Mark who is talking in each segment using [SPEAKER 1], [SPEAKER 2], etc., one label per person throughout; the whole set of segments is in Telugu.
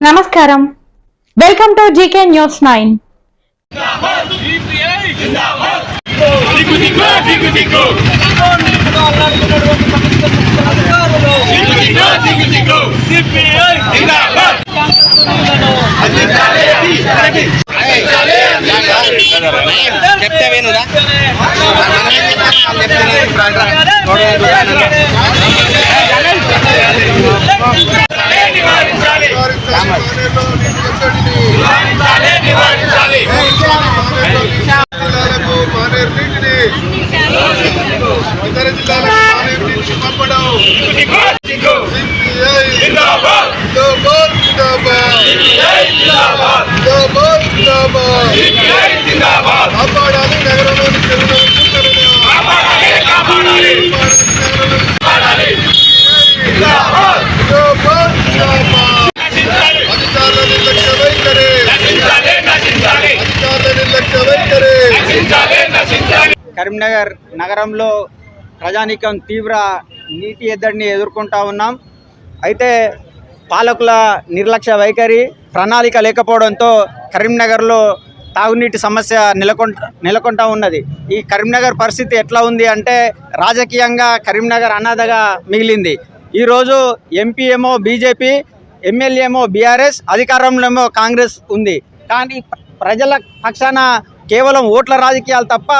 [SPEAKER 1] నమస్కారం, వెల్కమ్ టు జీకే న్యూస్ 9.
[SPEAKER 2] చెప్తే వినురా
[SPEAKER 3] ఇతర జిల్లాలకు పంపడం కాపాడాలి నగరంలోని అధికారుల నిర్లక్ష్య వైఖరి
[SPEAKER 2] కరీంనగర్ నగరంలో ప్రజానీకం తీవ్ర నీటి ఎద్దడిని ఎదుర్కొంటా ఉన్నాం. అయితే పాలకుల నిర్లక్ష్య వైఖరి, ప్రణాళిక లేకపోవడంతో కరీంనగర్లో తాగునీటి సమస్య నెలకొంటా ఉన్నది. ఈ కరీంనగర్ పరిస్థితి ఎట్లా ఉంది అంటే రాజకీయంగా కరీంనగర్ అనాథగా మిగిలింది. ఈరోజు ఎంపీ ఏమో బీజేపీ, ఎమ్మెల్యే ఏమో బీఆర్ఎస్, అధికారంలో ఏమో కాంగ్రెస్ ఉంది. కానీ ప్రజల పక్షాన కేవలం ఓట్ల రాజకీయాలు తప్ప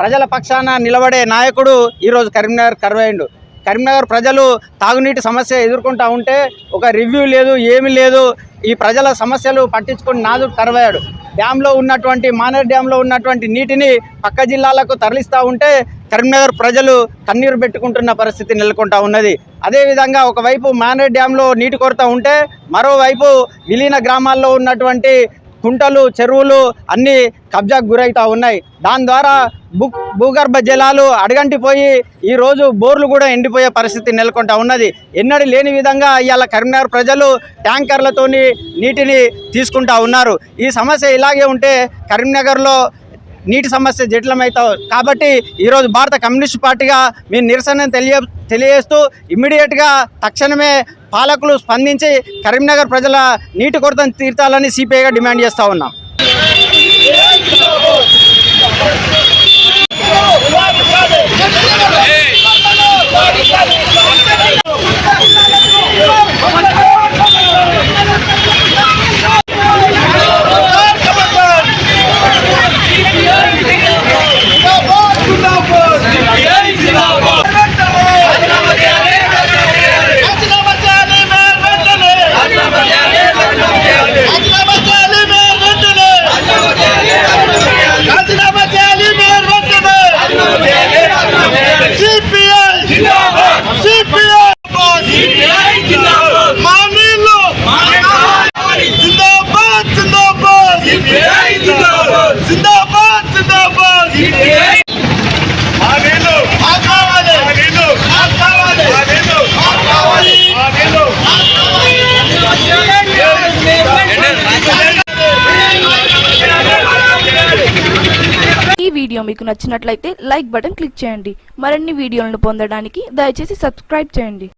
[SPEAKER 2] ప్రజల పక్షాన నిలబడే నాయకుడు ఈరోజు కరీంనగర్ కరువైండు. కరీంనగర్ ప్రజలు తాగునీటి సమస్య ఎదుర్కొంటూ ఉంటే ఒక రివ్యూ లేదు, ఏమీ లేదు. ఈ ప్రజల సమస్యలు పట్టించుకొని నాదుడు కరువయ్యాడు. డ్యాంలో ఉన్నటువంటి మానేర్ డ్యాంలో ఉన్నటువంటి నీటిని పక్క జిల్లాలకు తరలిస్తూ ఉంటే కరీంనగర్ ప్రజలు కన్నీరు పెట్టుకుంటున్న పరిస్థితి నెలకొంటా ఉన్నది. అదేవిధంగా ఒకవైపు మానేర్ డ్యాంలో నీటి కొరత ఉంటే మరోవైపు విలీన గ్రామాల్లో ఉన్నటువంటి కుంటలు, చెరువులు అన్నీ కబ్జాకు గురవుతూ ఉన్నాయి. దాని ద్వారా భూగర్భ జలాలు అడగంటిపోయి ఈరోజు బోర్లు కూడా ఎండిపోయే పరిస్థితి నెలకొంటా ఉన్నది. ఎన్నడూ లేని విధంగా ఇవాళ కరీంనగర్ ప్రజలు ట్యాంకర్లతోని నీటిని తీసుకుంటా ఉన్నారు. ఈ సమస్య ఇలాగే ఉంటే కరీంనగర్లో నీటి సమస్య జటిలమవుతావు. కాబట్టి ఈరోజు భారత కమ్యూనిస్ట్ పార్టీగా మీ నిరసన తెలియజేస్తూ ఇమ్మీడియట్గా తక్షణమే పాలకులు స్పందించి కరీంనగర్ ప్రజల నీటి కొరతను తీర్చాలని సిపిఐగా డిమాండ్ చేస్తూ ఉన్నాం.
[SPEAKER 4] ఈ వీడియో మీకు నచ్చినట్లయితే లైక్ బటన్ క్లిక్ చేయండి. మరిన్ని వీడియోలను పొందడానికి దయచేసి సబ్స్క్రైబ్ చేయండి.